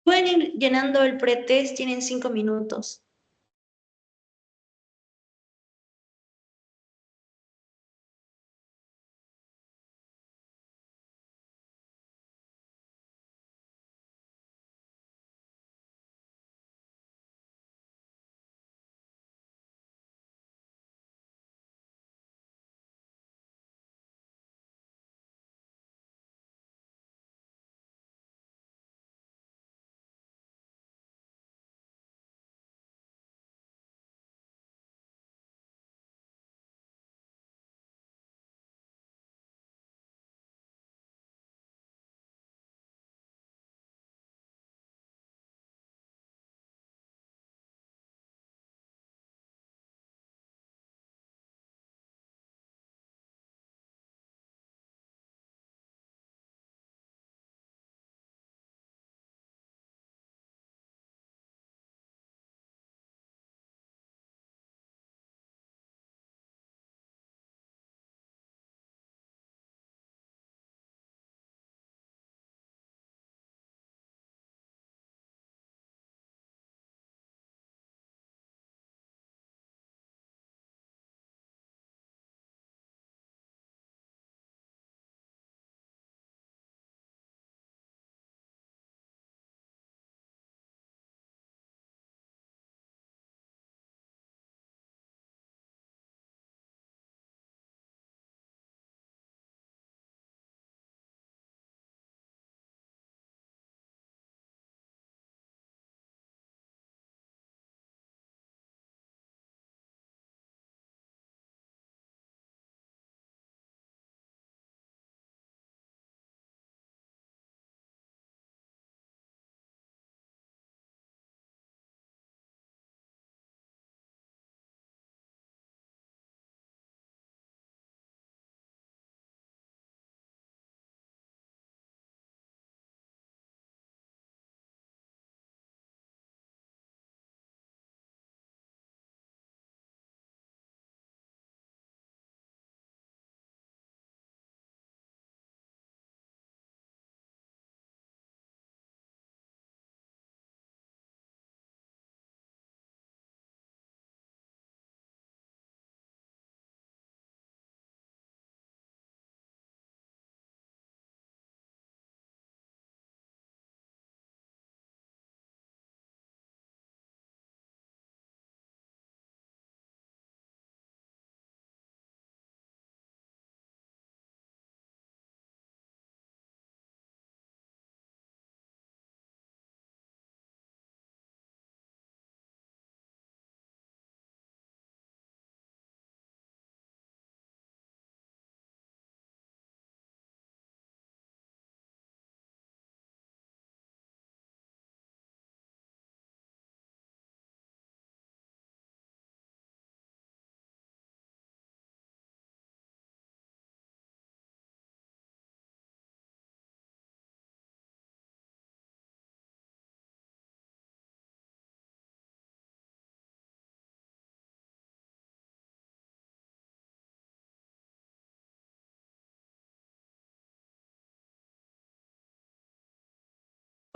Pueden ir llenando el pretest, tienen 5 minutos.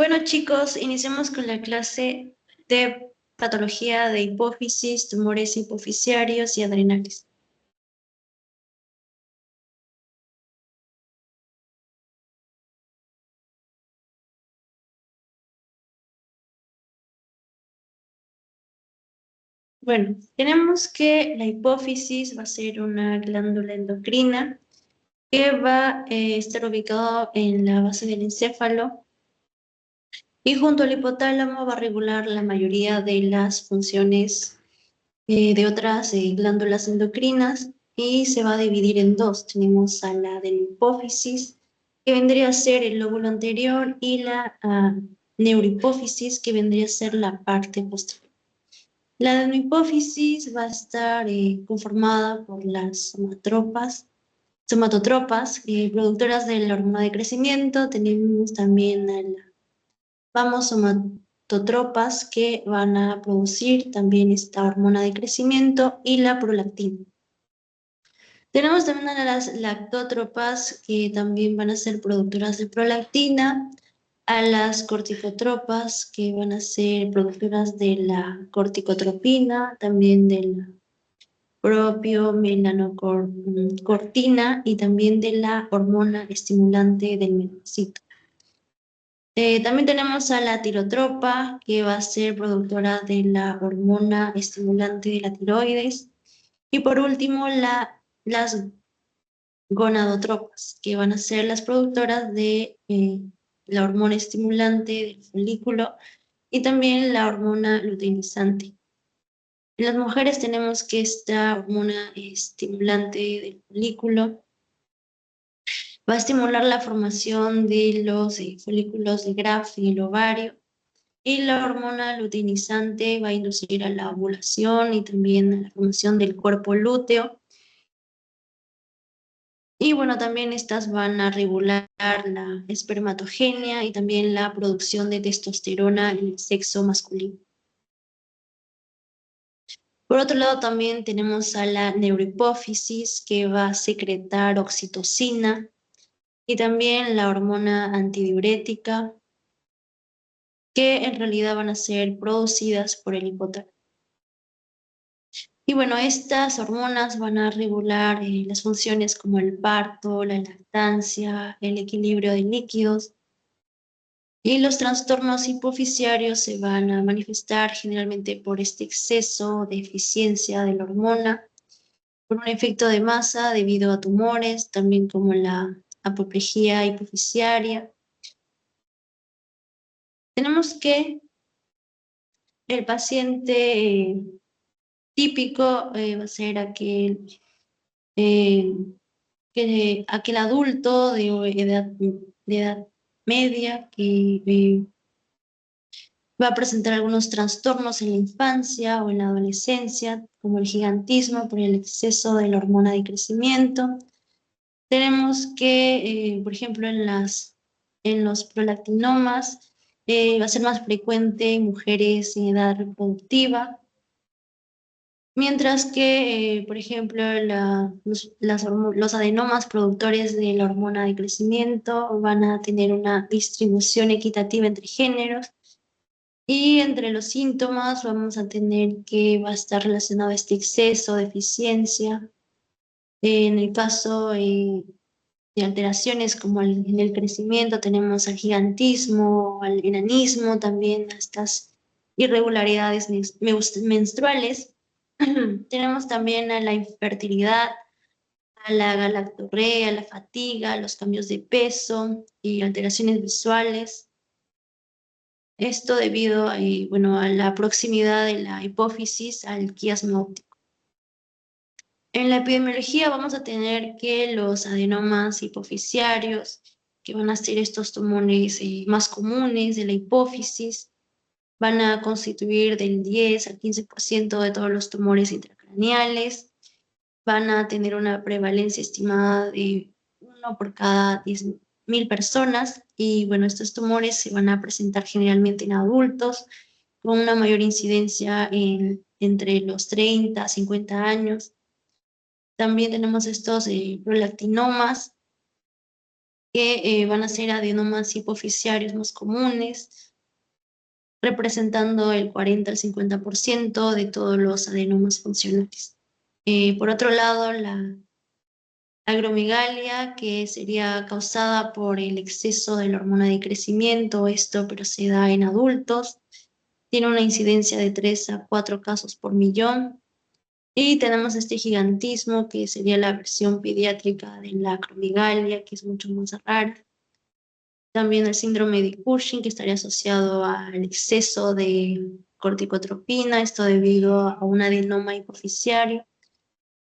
Bueno, chicos, iniciamos con la clase de patología de hipófisis, tumores hipofisiarios y adrenales. Bueno, tenemos que la hipófisis va a ser una glándula endocrina que va a estar ubicado en la base del encéfalo y junto al hipotálamo va a regular la mayoría de las funciones de otras glándulas endocrinas y se va a dividir en dos. Tenemos a la de la hipófisis, que vendría a ser el lóbulo anterior, y la neurohipófisis, que vendría a ser la parte posterior. La hipófisis va a estar conformada por las somatotropas, productoras de la hormona de crecimiento. Tenemos también a la vamos somatotropas que van a producir también esta hormona de crecimiento y la prolactina. Tenemos también a las lactótropas que también van a ser productoras de prolactina, a las corticotropas, que van a ser productoras de la corticotropina, también de la propio melanocortina y también de la hormona estimulante del melanocito. También tenemos a la tirotropa, que va a ser productora de la hormona estimulante de la tiroides. Y por último, las gonadotropas, que van a ser las productoras de la hormona estimulante del folículo y también la hormona luteinizante. En las mujeres tenemos que esta hormona estimulante del folículo va a estimular la formación de los folículos de Graf y el ovario, y la hormona luteinizante va a inducir a la ovulación y también a la formación del cuerpo lúteo. Y bueno, también estas van a regular la espermatogenia y también la producción de testosterona en el sexo masculino. Por otro lado, también tenemos a la neurohipófisis, que va a secretar oxitocina y también la hormona antidiurética, que en realidad van a ser producidas por el hipotálamo. Y bueno, estas hormonas van a regular las funciones como el parto, la lactancia, el equilibrio de líquidos. Y los trastornos hipofisiarios se van a manifestar generalmente por este exceso de eficiencia de la hormona, por un efecto de masa debido a tumores, también como la apoplejía hipofisiaria. Tenemos que el paciente típico va a ser eh, aquel adulto de edad media que va a presentar algunos trastornos en la infancia o en la adolescencia, como el gigantismo por el exceso de la hormona de crecimiento. Tenemos que, por ejemplo, en los prolactinomas, va a ser más frecuente en mujeres en edad reproductiva, mientras que, por ejemplo, los adenomas productores de la hormona de crecimiento van a tener una distribución equitativa entre géneros. Y entre los síntomas vamos a tener que va a estar relacionado este exceso, deficiencia. En el caso de alteraciones como en el crecimiento tenemos al gigantismo, al enanismo, también a estas irregularidades menstruales. Tenemos también a la infertilidad, a la galactorrea, a la fatiga, los cambios de peso y alteraciones visuales. Esto debido bueno, a la proximidad de la hipófisis al quiasma óptico. En la epidemiología vamos a tener que los adenomas hipofisiarios, que van a ser estos tumores más comunes de la hipófisis, van a constituir del 10 al 15% de todos los tumores intracraneales, van a tener una prevalencia estimada de 1 por cada 10.000 personas, y bueno, estos tumores se van a presentar generalmente en adultos, con una mayor incidencia entre los 30 a 50 años. También tenemos estos prolactinomas, que van a ser adenomas hipofisiarios más comunes, representando el 40 al 50% de todos los adenomas funcionales. Por otro lado, la agromegalia, que sería causada por el exceso de la hormona de crecimiento, esto pero se da en adultos, tiene una incidencia de 3 a 4 casos por millón. Y tenemos este gigantismo, que sería la versión pediátrica de la acromegalia, que es mucho más rara. También el síndrome de Cushing, que estaría asociado al exceso de corticotropina, esto debido a un adenoma hipofisiario,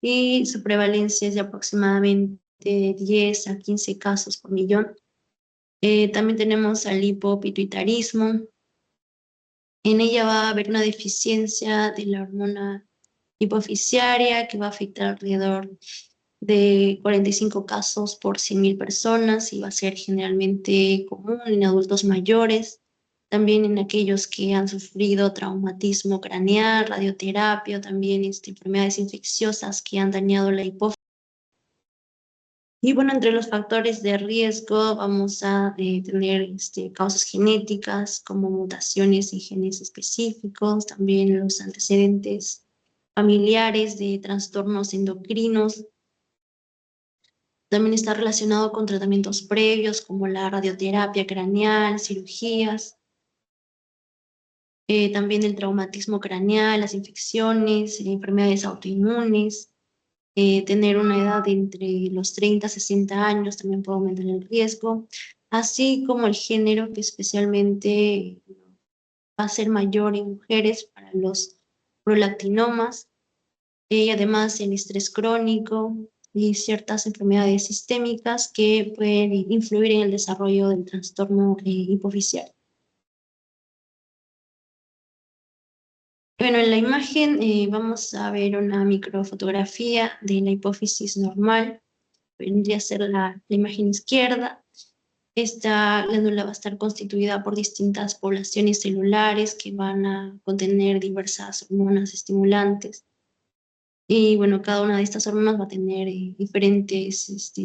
y su prevalencia es de aproximadamente 10 a 15 casos por millón. También tenemos al hipopituitarismo. En ella va a haber una deficiencia de la hormona hipofisiaria, que va a afectar alrededor de 45 casos por 100.000 personas, y va a ser generalmente común en adultos mayores, también en aquellos que han sufrido traumatismo craneal, radioterapia, también enfermedades infecciosas que han dañado la hipófisis. Y bueno, entre los factores de riesgo vamos a tener causas genéticas como mutaciones en genes específicos, también los antecedentes familiares de trastornos endocrinos. También está relacionado con tratamientos previos como la radioterapia craneal, cirugías, también el traumatismo craneal, las infecciones, enfermedades autoinmunes. Tener una edad de entre los 30 a 60 años también puede aumentar el riesgo, así como el género, que especialmente va a ser mayor en mujeres para los prolactinomas, y además el estrés crónico y ciertas enfermedades sistémicas que pueden influir en el desarrollo del trastorno hipofisial. Bueno, en la imagen vamos a ver una microfotografía de la hipófisis normal. Vendría a ser la imagen izquierda. Esta glándula va a estar constituida por distintas poblaciones celulares que van a contener diversas hormonas estimulantes. Y bueno, cada una de estas hormonas va a tener diferentes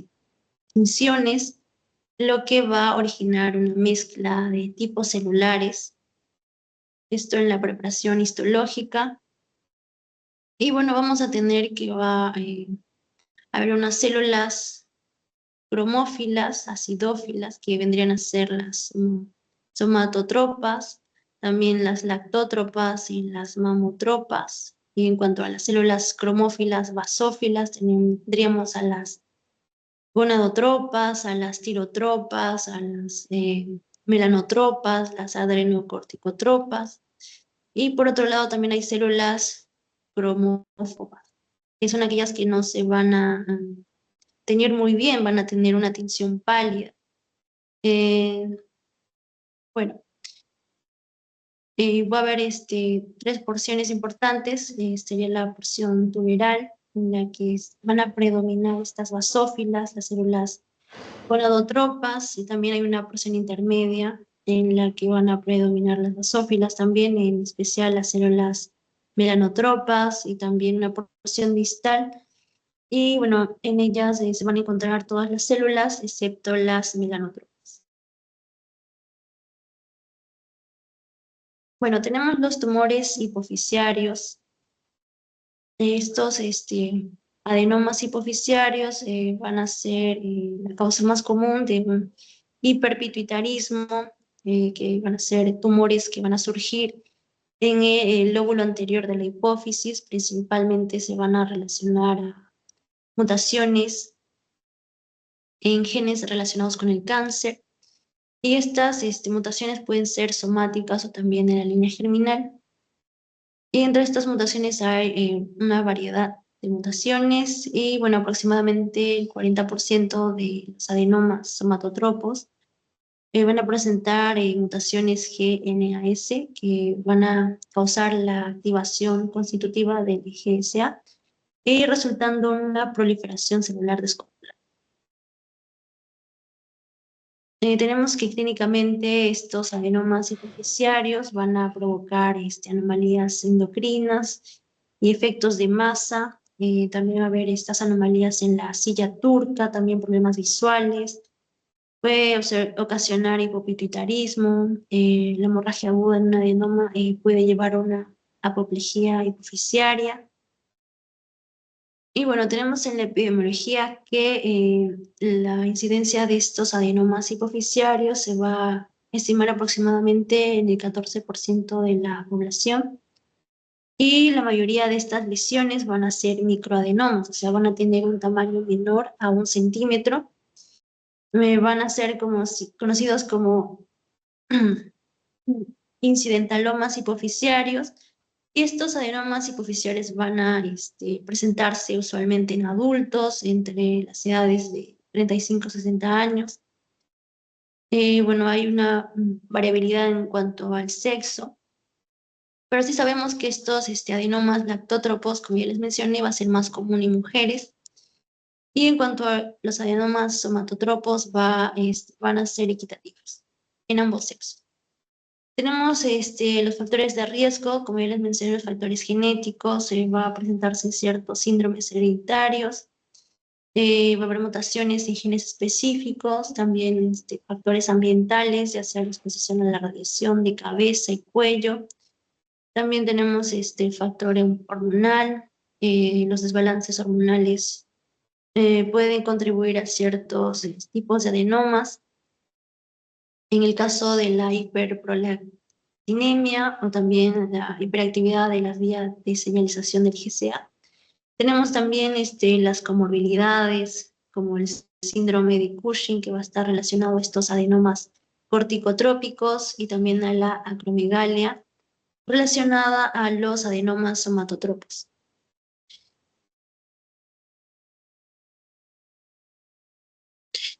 funciones, lo que va a originar una mezcla de tipos celulares. Esto en la preparación histológica. Y bueno, vamos a tener que va a haber unas células cromófilas, acidófilas, que vendrían a ser las somatotropas, también las lactótropas y las mamotropas. Y en cuanto a las células cromófilas basófilas, tendríamos a las gonadotropas, a las tirotropas, a las melanotropas, las adrenocorticotropas. Y por otro lado también hay células cromófobas, que son aquellas que no se van a teñir muy bien, van a tener una tinción pálida. Bueno, va a haber tres porciones importantes. Sería la porción tuberal, en la que van a predominar estas basófilas, las células gonadotropas, y también hay una porción intermedia en la que van a predominar las basófilas también, en especial las células melanotropas, y también una porción distal. Y bueno, en ellas se van a encontrar todas las células excepto las melanotropas. Bueno, tenemos los tumores hipofisiarios. Estos adenomas hipofisiarios van a ser la causa más común de un hiperpituitarismo, que van a ser tumores que van a surgir en el lóbulo anterior de la hipófisis. Principalmente se van a relacionar a mutaciones en genes relacionados con el cáncer. Y estas mutaciones pueden ser somáticas o también en la línea germinal. Y entre estas mutaciones hay una variedad de mutaciones, y bueno, aproximadamente el 40% de los adenomas somatotropos van a presentar mutaciones GNAS, que van a causar la activación constitutiva del GSA, y resultando en una proliferación celular descontrolada. Tenemos que clínicamente estos adenomas hipofisiarios van a provocar anomalías endocrinas y efectos de masa. También va a haber estas anomalías en la silla turca, también problemas visuales. Puede ocasionar hipopituitarismo. La hemorragia aguda en un adenoma puede llevar a una apoplejía hipofisiaria. Y bueno, tenemos en la epidemiología que la incidencia de estos adenomas hipofisiarios se va a estimar aproximadamente en el 14% de la población, y la mayoría de estas lesiones van a ser microadenomas, o sea, van a tener un tamaño menor a 1 centímetro. Van a ser conocidos como incidentalomas hipofisiarios. Y estos adenomas hipofisiales van a presentarse usualmente en adultos entre las edades de 35 a 60 años. Bueno, hay una variabilidad en cuanto al sexo, pero sí sabemos que estos adenomas lactótropos, como ya les mencioné, va a ser más común en mujeres. Y en cuanto a los adenomas somatotropos, van a ser equitativos en ambos sexos. Tenemos los factores de riesgo, como ya les mencioné, los factores genéticos. Va a presentarse ciertos síndromes hereditarios. Va a haber mutaciones en genes específicos, también factores ambientales, ya sea la exposición a la radiación de cabeza y cuello. También tenemos el factor hormonal. Los desbalances hormonales pueden contribuir a ciertos tipos de adenomas. En el caso de la hiperprolactinemia o también la hiperactividad de las vías de señalización del GCA. Tenemos también las comorbilidades, como el síndrome de Cushing, que va a estar relacionado a estos adenomas corticotrópicos y también a la acromegalia, relacionada a los adenomas somatotropos.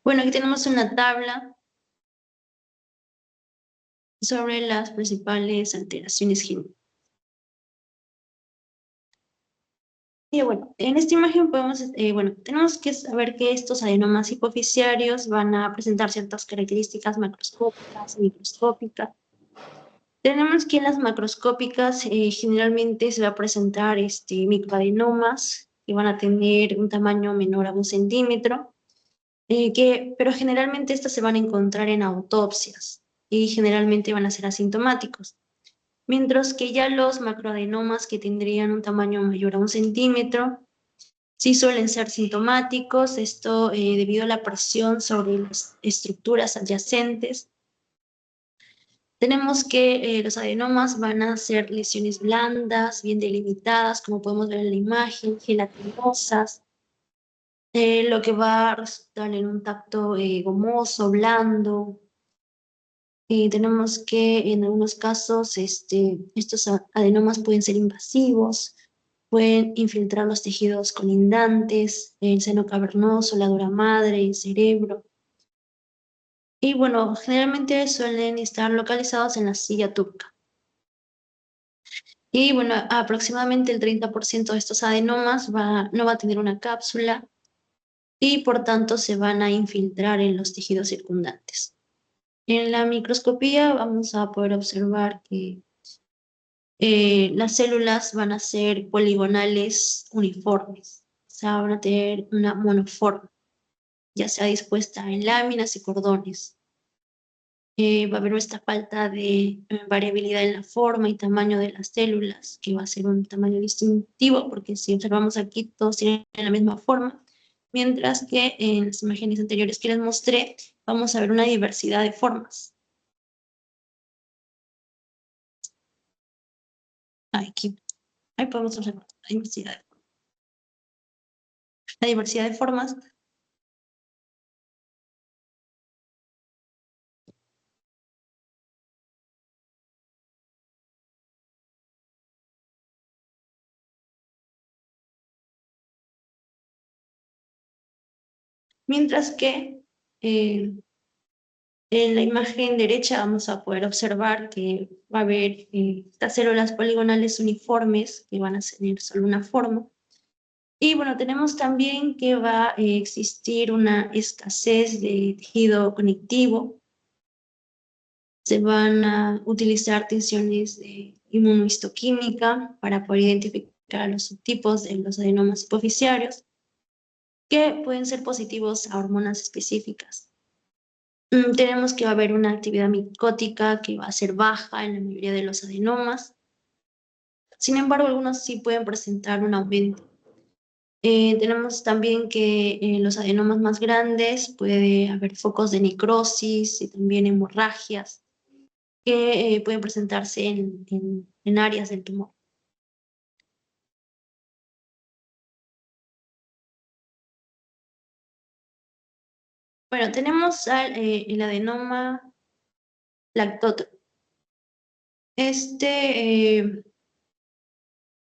Bueno, aquí tenemos una tabla sobre las principales alteraciones genéticas. Y bueno, en esta imagen podemos, tenemos que saber que estos adenomas hipoficiarios van a presentar ciertas características macroscópicas, microscópicas. Tenemos que en las macroscópicas generalmente se va a presentar microadenomas que van a tener un tamaño menor a 1 centímetro, pero generalmente estas se van a encontrar en autopsias y generalmente van a ser asintomáticos. Mientras que ya los macroadenomas que tendrían un tamaño mayor a 1 centímetro, sí suelen ser sintomáticos, esto debido a la presión sobre las estructuras adyacentes. Tenemos que los adenomas van a ser lesiones blandas, bien delimitadas, como podemos ver en la imagen, gelatinosas, lo que va a resultar en un tacto gomoso, blando. Tenemos que en algunos casos estos adenomas pueden ser invasivos, pueden infiltrar los tejidos colindantes, el seno cavernoso, la dura madre, el cerebro. Y bueno, generalmente suelen estar localizados en la silla turca. Y bueno, aproximadamente el 30% de estos adenomas no va a tener una cápsula y por tanto se van a infiltrar en los tejidos circundantes. En la microscopía vamos a poder observar que las células van a ser poligonales uniformes, o sea, van a tener una monoforma, ya sea dispuesta en láminas y cordones. Va a haber esta falta de variabilidad en la forma y tamaño de las células, que va a ser un tamaño distintivo, porque si observamos aquí, todos tienen la misma forma, mientras que en las imágenes anteriores que les mostré, vamos a ver una diversidad de formas. Aquí, ahí podemos observar la diversidad de formas. Mientras que en la imagen derecha vamos a poder observar que va a haber estas células poligonales uniformes que van a tener solo una forma. Y bueno, tenemos también que va a existir una escasez de tejido conectivo. Se van a utilizar tensiones de inmunohistoquímica para poder identificar los subtipos de los adenomas hipoficiarios que pueden ser positivos a hormonas específicas. Tenemos que va a haber una actividad micótica que va a ser baja en la mayoría de los adenomas. Sin embargo, algunos sí pueden presentar un aumento. Tenemos también que en los adenomas más grandes puede haber focos de necrosis y también hemorragias que pueden presentarse en áreas del tumor. Bueno, tenemos el adenoma lactótropo.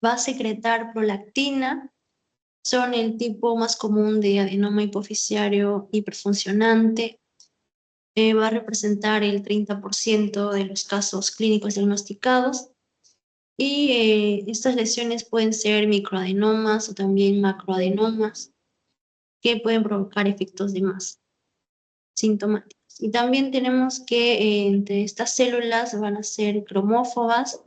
Va a secretar prolactina. Son el tipo más común de adenoma hipoficiario hiperfuncionante. Va a representar el 30% de los casos clínicos diagnosticados. Y estas lesiones pueden ser microadenomas o también macroadenomas que pueden provocar efectos de masa sintomáticos. Y también tenemos que entre estas células van a ser cromófobas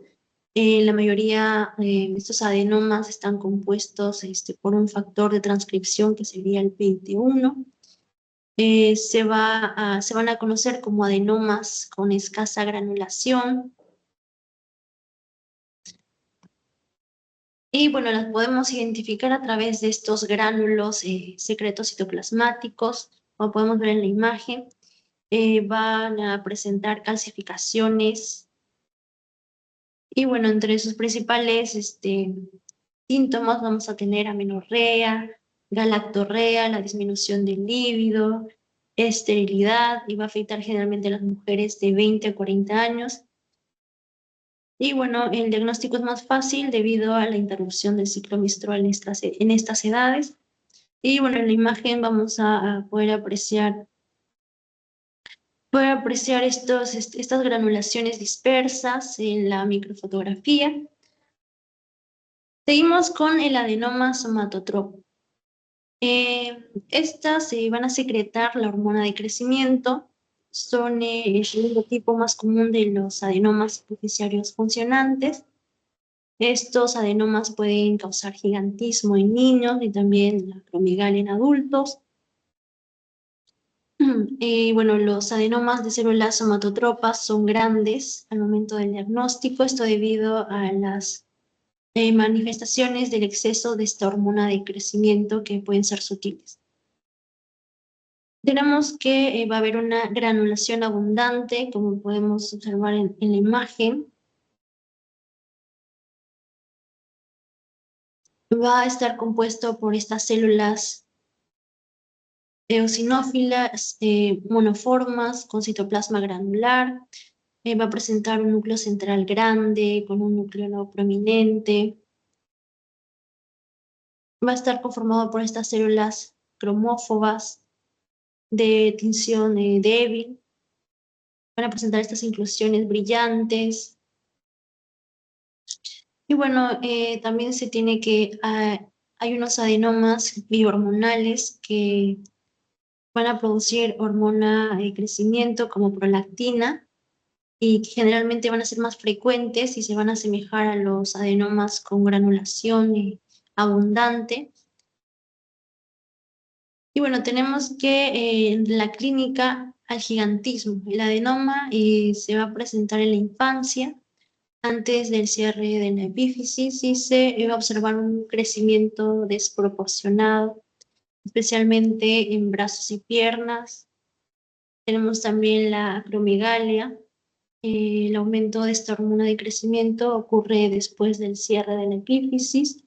La mayoría de estos adenomas están compuestos por un factor de transcripción que sería el 21. Se van a conocer como adenomas con escasa granulación. Y bueno, las podemos identificar a través de estos gránulos secretos citoplasmáticos, como podemos ver en la imagen. Van a presentar calcificaciones. Y bueno, entre sus principales síntomas vamos a tener amenorrea, galactorrea, la disminución del líbido, esterilidad, y va a afectar generalmente a las mujeres de 20 a 40 años. Y bueno, el diagnóstico es más fácil debido a la interrupción del ciclo menstrual en estas edades. Y bueno, en la imagen vamos a poder apreciar estas granulaciones dispersas en la microfotografía. Seguimos con el adenoma somatotropo. Estas van a secretar la hormona de crecimiento. Son el segundo tipo más común de los adenomas hipoficiarios funcionantes. Estos adenomas pueden causar gigantismo en niños y también la acromegalia en adultos. Bueno, los adenomas de células somatotropas son grandes al momento del diagnóstico, esto debido a las manifestaciones del exceso de esta hormona de crecimiento que pueden ser sutiles. Tenemos que va a haber una granulación abundante, como podemos observar en la imagen. Va a estar compuesto por estas células eosinófilas monoformas con citoplasma granular. Va a presentar un núcleo central grande con un núcleo no prominente. Va a estar conformado por estas células cromófobas de tinción débil. Van a presentar estas inclusiones brillantes. Y bueno, también se tiene hay unos adenomas bihormonales que van a producir hormona de crecimiento como prolactina y que generalmente van a ser más frecuentes y se van a asemejar a los adenomas con granulación abundante. Y bueno, tenemos que en la clínica al gigantismo. El adenoma se va a presentar en la infancia, antes del cierre de la epífisis, y se va a observar un crecimiento desproporcionado, especialmente en brazos y piernas. Tenemos también la acromegalia. El aumento de esta hormona de crecimiento ocurre después del cierre de la epífisis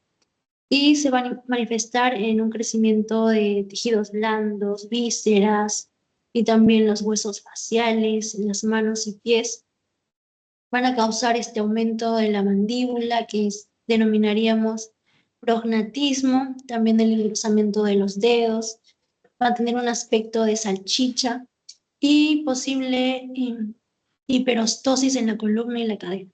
y se va a manifestar en un crecimiento de tejidos blandos, vísceras y también los huesos faciales, las manos y pies. Van a causar este aumento de la mandíbula que denominaríamos prognatismo, también el engrosamiento de los dedos. Va a tener un aspecto de salchicha y posible hiperostosis en la columna y la cadera.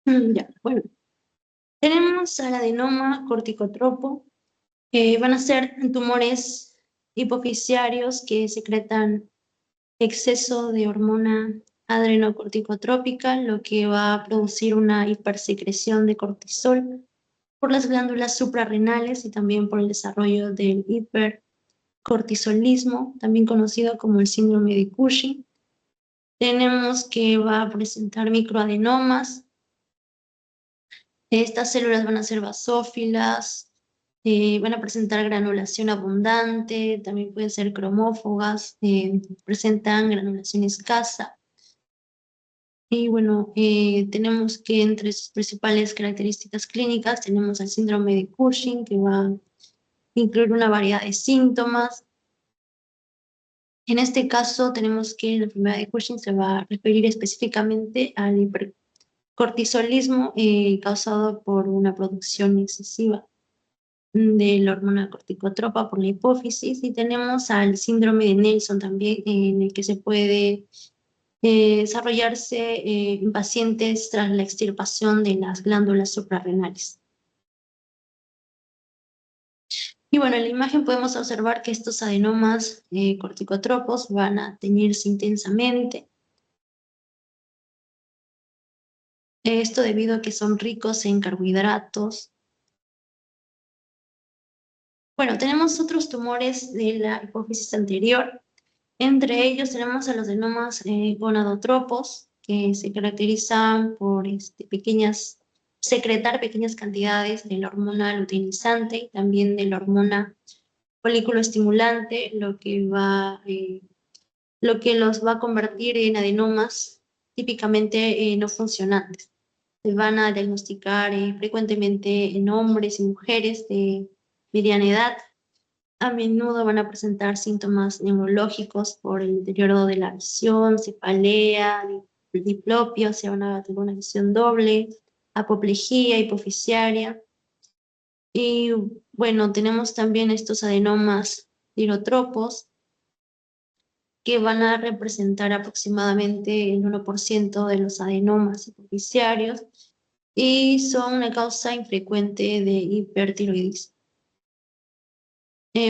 Ya, bueno. Tenemos al adenoma corticotropo, que van a ser tumores hipoficiarios que secretan exceso de hormona adrenocorticotrópica, lo que va a producir una hipersecreción de cortisol por las glándulas suprarrenales y también por el desarrollo del hipercortisolismo, también conocido como el síndrome de Cushing. Tenemos que va a presentar microadenomas. Estas células van a ser basófilas, van a presentar granulación abundante, también pueden ser cromófogas, presentan granulación escasa. Y bueno, tenemos que entre sus principales características clínicas tenemos el síndrome de Cushing, que va a incluir una variedad de síntomas. En este caso tenemos que la enfermedad de Cushing se va a referir específicamente al hipercortisolismo causado por una producción excesiva de la hormona corticotropa por la hipófisis, y tenemos al síndrome de Nelson también, en el que se puede desarrollarse en pacientes tras la extirpación de las glándulas suprarrenales. Y bueno, en la imagen podemos observar que estos adenomas corticotropos van a teñirse intensamente. Esto debido a que son ricos en carbohidratos. Bueno, tenemos otros tumores de la hipófisis anterior. Entre ellos tenemos a los adenomas gonadotropos, que se caracterizan por secretar pequeñas cantidades de la hormona luteinizante y también de la hormona folículo estimulante, lo que los va a convertir en adenomas típicamente no funcionantes. Se van a diagnosticar frecuentemente en hombres y mujeres de mediana edad. A menudo van a presentar síntomas neurológicos por el deterioro de la visión, cefalea, diplopia, o sea, van a tener una visión doble, apoplejía hipofisiaria. Y bueno, tenemos también estos adenomas tirotropos, que van a representar aproximadamente el 1% de los adenomas hipofisiarios y son una causa infrecuente de hipertiroidismo.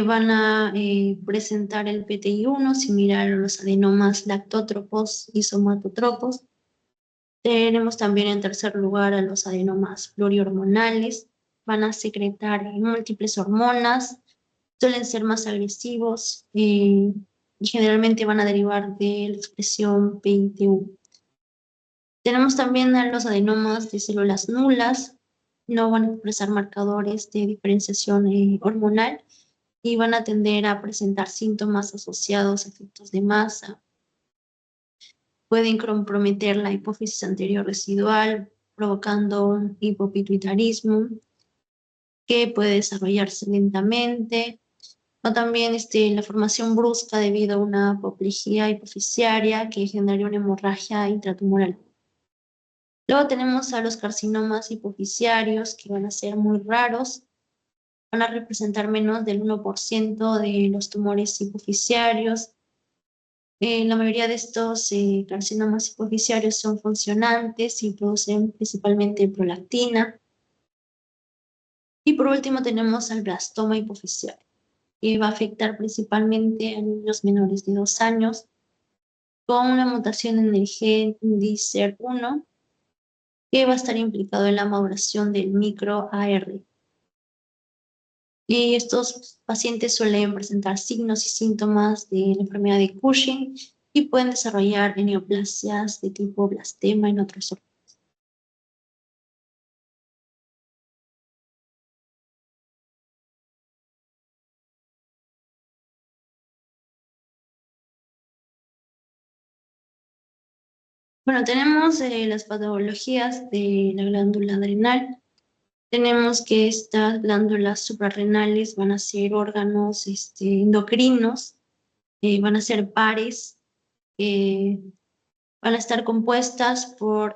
Van a presentar el PTI1 similar a los adenomas lactótropos y somatotropos. Tenemos también en tercer lugar a los adenomas plurihormonales. Van a secretar múltiples hormonas, suelen ser más agresivos y generalmente van a derivar de la expresión PIT1. Tenemos también a los adenomas de células nulas, no van a expresar marcadores de diferenciación hormonal y van a tender a presentar síntomas asociados a efectos de masa. Pueden comprometer la hipófisis anterior residual, provocando un hipopituitarismo que puede desarrollarse lentamente, o también la formación brusca debido a una apoplejía hipofisiaria que generaría una hemorragia intratumoral. Luego tenemos a los carcinomas hipofisiarios, que van a ser muy raros, van a representar menos del 1% de los tumores hipofisiarios. La mayoría de estos carcinomas hipofisiarios son funcionantes y producen principalmente prolactina. Y por último tenemos al blastoma hipofisiario, que va a afectar principalmente a niños menores de 2 años, con una mutación en el gen DICER1, que va a estar implicado en la maduración del microAR. Y estos pacientes suelen presentar signos y síntomas de la enfermedad de Cushing y pueden desarrollar neoplasias de tipo blastema en otros órganos. Bueno, tenemos las patologías de la glándula adrenal. Tenemos que estas glándulas suprarrenales van a ser órganos endocrinos, van a ser pares, van a estar compuestas por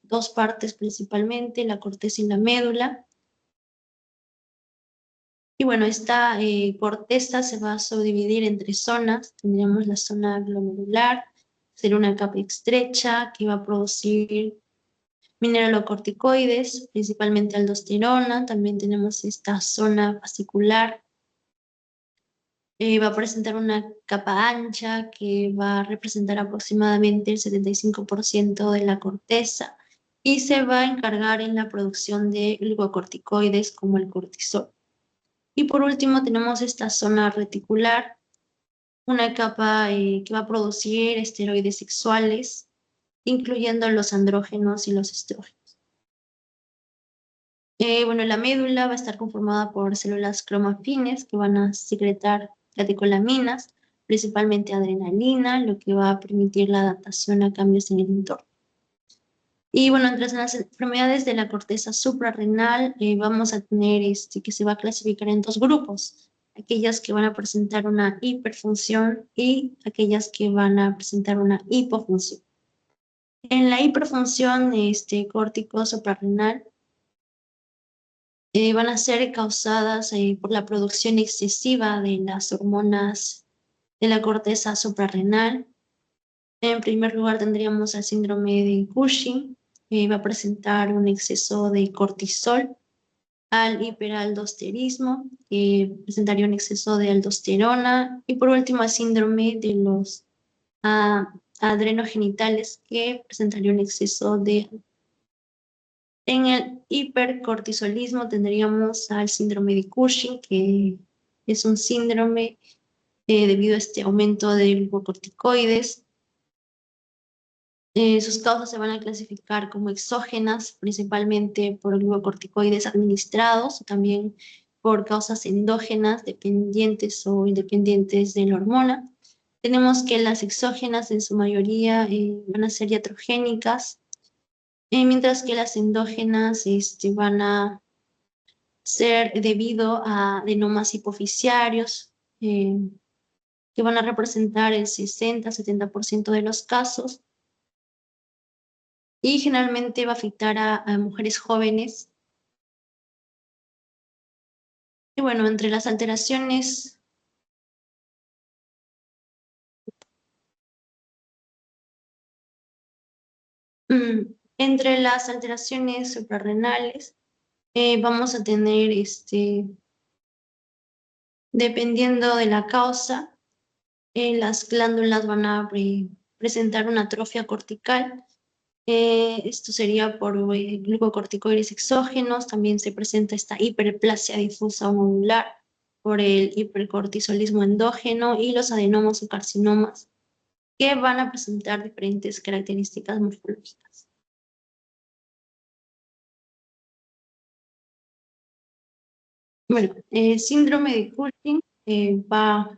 dos partes principalmente, la corteza y la médula. Y bueno, esta corteza se va a subdividir en 3 zonas. Tendríamos la zona glomerular, sería una capa estrecha que va a producir mineralocorticoides, principalmente aldosterona. También tenemos esta zona fascicular. Va a presentar una capa ancha que va a representar aproximadamente el 75% de la corteza y se va a encargar en la producción de glucocorticoides como el cortisol. Y por último tenemos esta zona reticular, una capa que va a producir esteroides sexuales, incluyendo los andrógenos y los estrógenos. Bueno, la médula va a estar conformada por células cromafines que van a secretar catecolaminas, principalmente adrenalina, lo que va a permitir la adaptación a cambios en el entorno. Y bueno, entre las enfermedades de la corteza suprarrenal vamos a tener que se va a clasificar en 2 grupos, aquellas que van a presentar una hiperfunción y aquellas que van a presentar una hipofunción. En la hiperfunción córtico suprarrenal van a ser causadas por la producción excesiva de las hormonas de la corteza suprarrenal. En primer lugar tendríamos el síndrome de Cushing, que va a presentar un exceso de cortisol, al hiperaldosterismo, que presentaría un exceso de aldosterona, y por último el síndrome de los adrenogenitales, que presentaría un exceso de... En el hipercortisolismo tendríamos al síndrome de Cushing, que es un síndrome debido a este aumento de glucocorticoides. Sus causas se van a clasificar como exógenas, principalmente por glucocorticoides administrados, o también por causas endógenas, dependientes o independientes de la hormona. Tenemos que las exógenas en su mayoría van a ser iatrogénicas, mientras que las endógenas van a ser debido a adenomas hipofisiarios, que van a representar el 60-70% de los casos, y generalmente va a afectar a mujeres jóvenes. Y bueno, entre las alteraciones, entre las alteraciones suprarrenales, vamos a tener, dependiendo de la causa, las glándulas van a presentar una atrofia cortical. Esto sería por glucocorticoides exógenos. También se presenta esta hiperplasia difusa nodular por el hipercortisolismo endógeno y los adenomas o carcinomas, que van a presentar diferentes características morfológicas. Bueno, el síndrome de Cushing va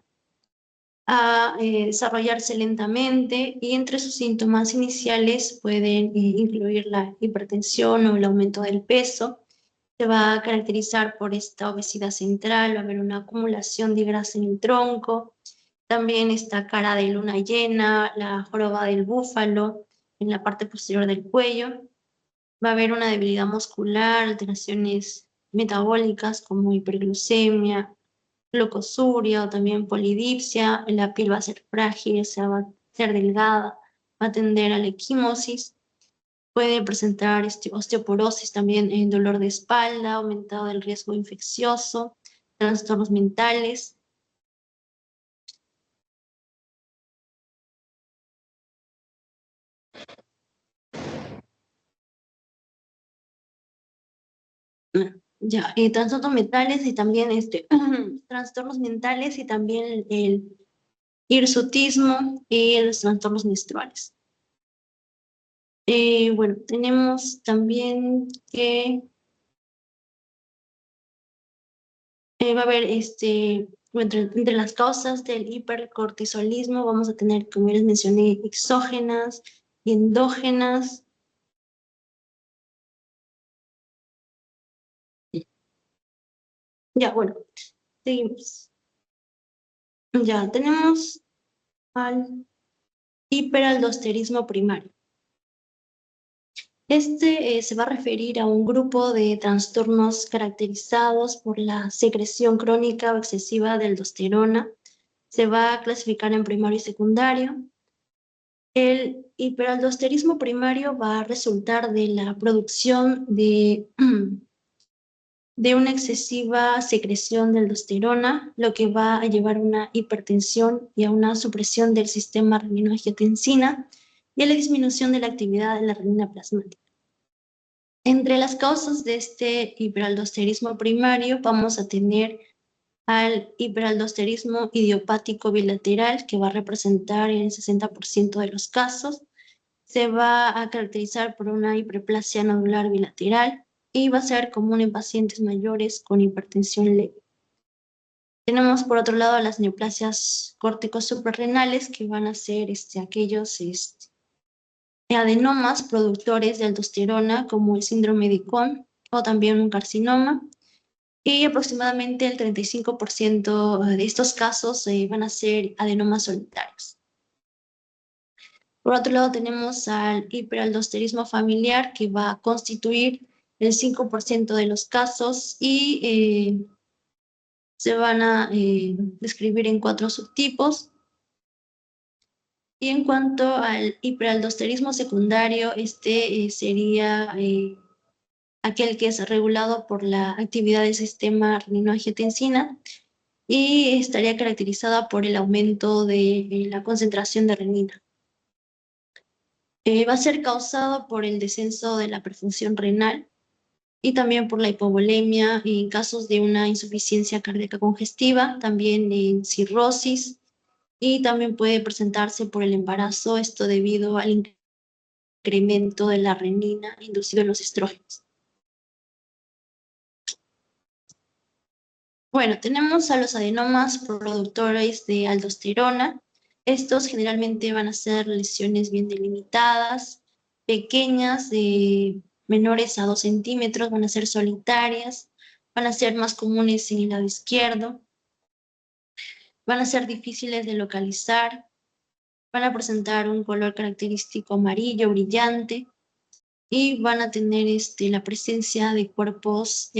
a desarrollarse lentamente, y entre sus síntomas iniciales pueden incluir la hipertensión o el aumento del peso. Se va a caracterizar por esta obesidad central, va a haber una acumulación de grasa en el tronco, también esta cara de luna llena, la joroba del búfalo en la parte posterior del cuello. Va a haber una debilidad muscular, alteraciones metabólicas como hiperglucemia, glucosuria o también polidipsia. La piel va a ser frágil, o sea, va a ser delgada, va a tender a la equimosis. Puede presentar osteoporosis también, en dolor de espalda, aumentado el riesgo infeccioso, trastornos mentales. Ya, trastornos mentales y también trastornos mentales y también el hirsutismo y los trastornos menstruales. Bueno, tenemos también que va a haber entre las causas del hipercortisolismo vamos a tener, como ya les mencioné, exógenas y endógenas. Ya, bueno, seguimos. Ya, tenemos al hiperaldosterismo primario. Se va a referir a un grupo de trastornos caracterizados por la secreción crónica o excesiva de aldosterona. Se va a clasificar en primario y secundario. El hiperaldosterismo primario va a resultar de la producción de una excesiva secreción de aldosterona, lo que va a llevar a una hipertensión y a una supresión del sistema renina-angiotensina y a la disminución de la actividad de la renina plasmática. Entre las causas de este hiperaldosterismo primario vamos a tener al hiperaldosterismo idiopático bilateral, que va a representar el 60% de los casos. Se va a caracterizar por una hiperplasia nodular bilateral y va a ser común en pacientes mayores con hipertensión leve. Tenemos por otro lado las neoplasias córticos suprarrenales, que van a ser aquellos adenomas productores de aldosterona, como el síndrome de Cohn o también un carcinoma. Y aproximadamente el 35% de estos casos van a ser adenomas solitarios. Por otro lado tenemos al hiperaldosterismo familiar, que va a constituir el 5% de los casos y se van a describir en 4 subtipos. Y en cuanto al hiperaldosterismo secundario, este sería aquel que es regulado por la actividad del sistema renina-angiotensina y estaría caracterizada por el aumento de la concentración de renina. Va a ser causado por el descenso de la perfusión renal y también por la hipovolemia en casos de una insuficiencia cardíaca congestiva, también en cirrosis, y también puede presentarse por el embarazo, esto debido al incremento de la renina inducido en los estrógenos. Bueno, tenemos a los adenomas productores de aldosterona. Estos generalmente van a ser lesiones bien delimitadas, pequeñas, de menores a 2 centímetros, van a ser solitarias, van a ser más comunes en el lado izquierdo, van a ser difíciles de localizar, van a presentar un color característico amarillo, brillante, y van a tener la presencia de cuerpos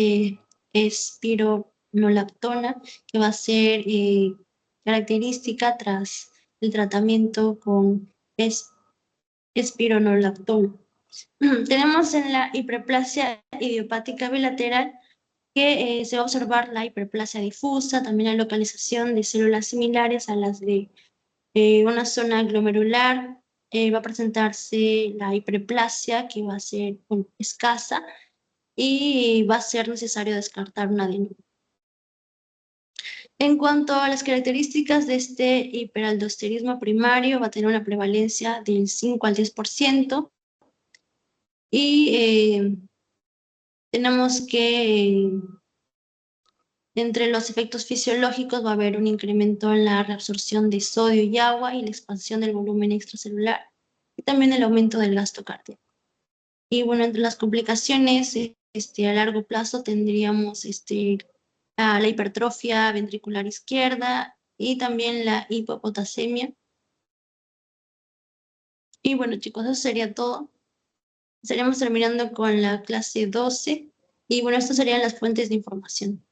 espironolactona, que va a ser característica tras el tratamiento con espironolactona. Tenemos en la hiperplasia idiopática bilateral que se va a observar la hiperplasia difusa, también la localización de células similares a las de una zona glomerular. Va a presentarse la hiperplasia, que va a ser escasa, y va a ser necesario descartar un adenoma. En cuanto a las características de este hiperaldosterismo primario, va a tener una prevalencia del 5 al 10%, y tenemos que entre los efectos fisiológicos va a haber un incremento en la reabsorción de sodio y agua y la expansión del volumen extracelular, y también el aumento del gasto cardíaco. Y bueno, entre las complicaciones a largo plazo tendríamos la hipertrofia ventricular izquierda y también la hipopotasemia. Y bueno, chicos, eso sería todo. Estaríamos terminando con la clase 12. Y bueno, estas serían las fuentes de información.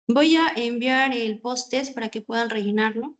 Voy a enviar el post-test para que puedan rellenarlo.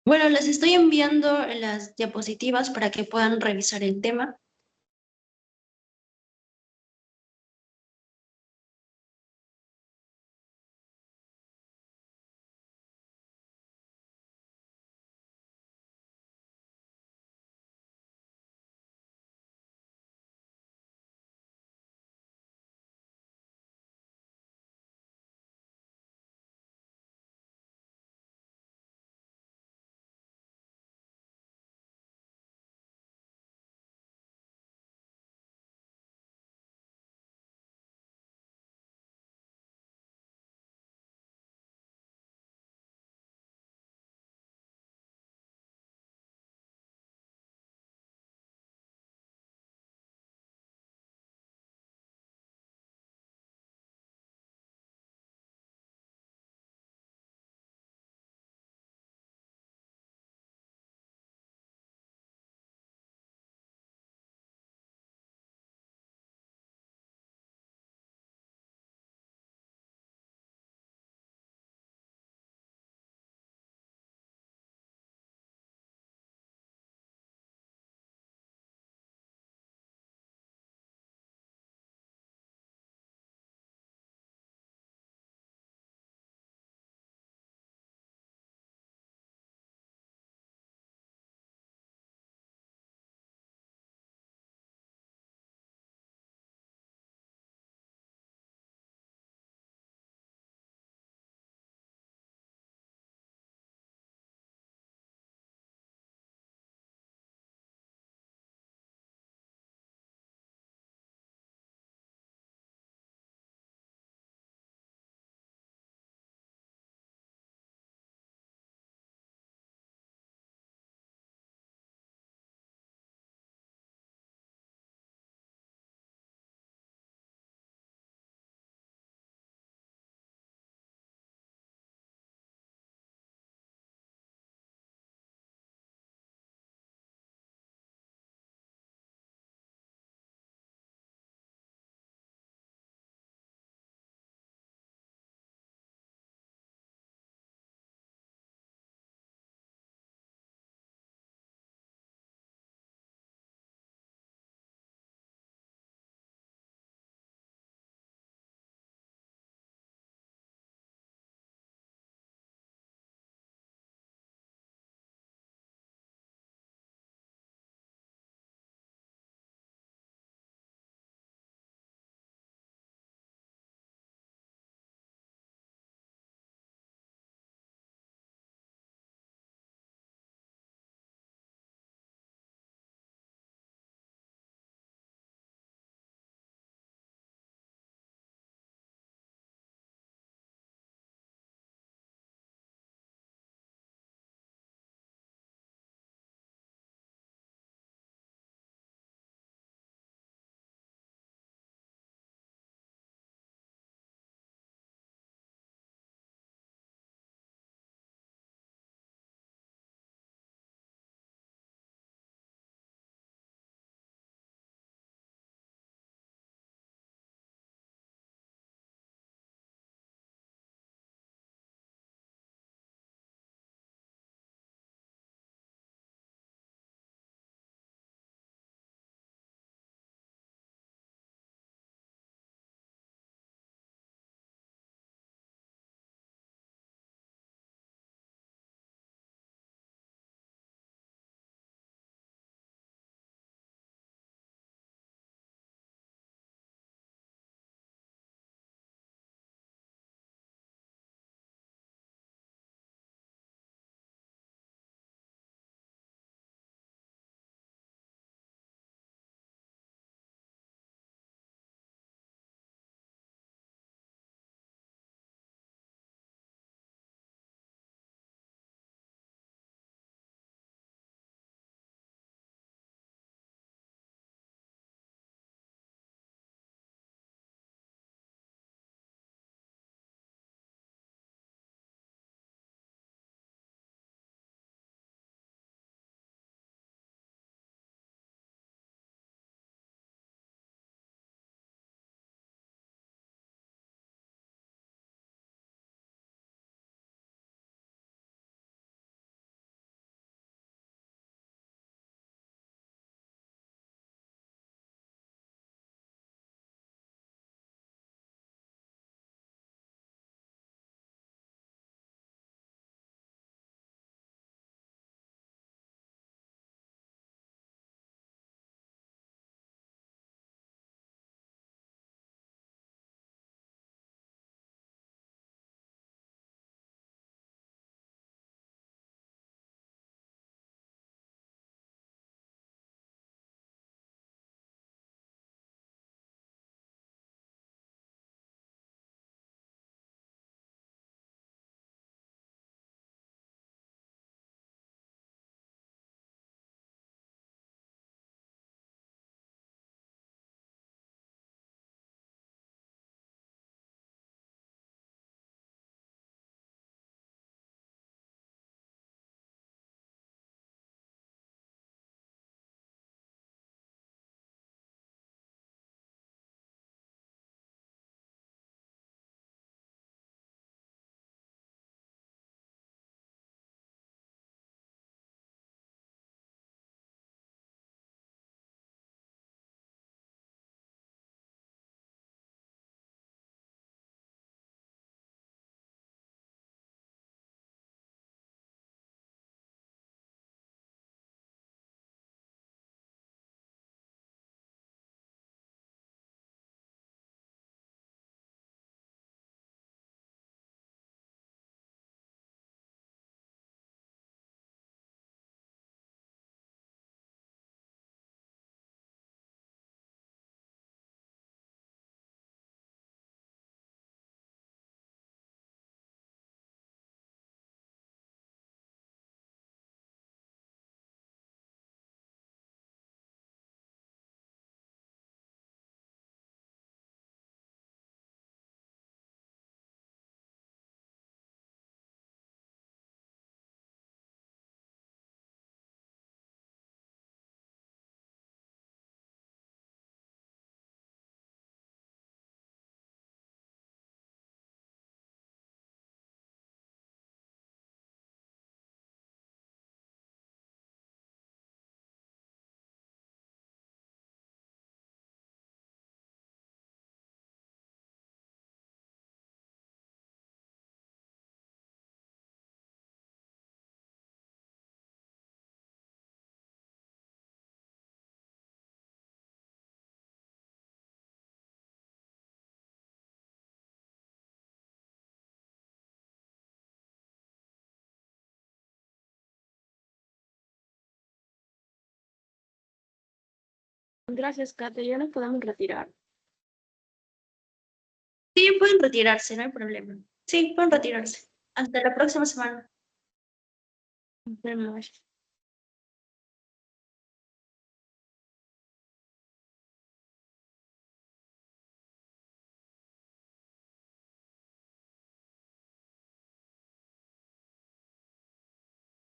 Bueno, les estoy enviando las diapositivas para que puedan revisar el tema. Gracias, Kate. Ya nos podemos retirar. Sí, pueden retirarse, no hay problema. Sí, pueden retirarse. Hasta la próxima semana. Nos vemos.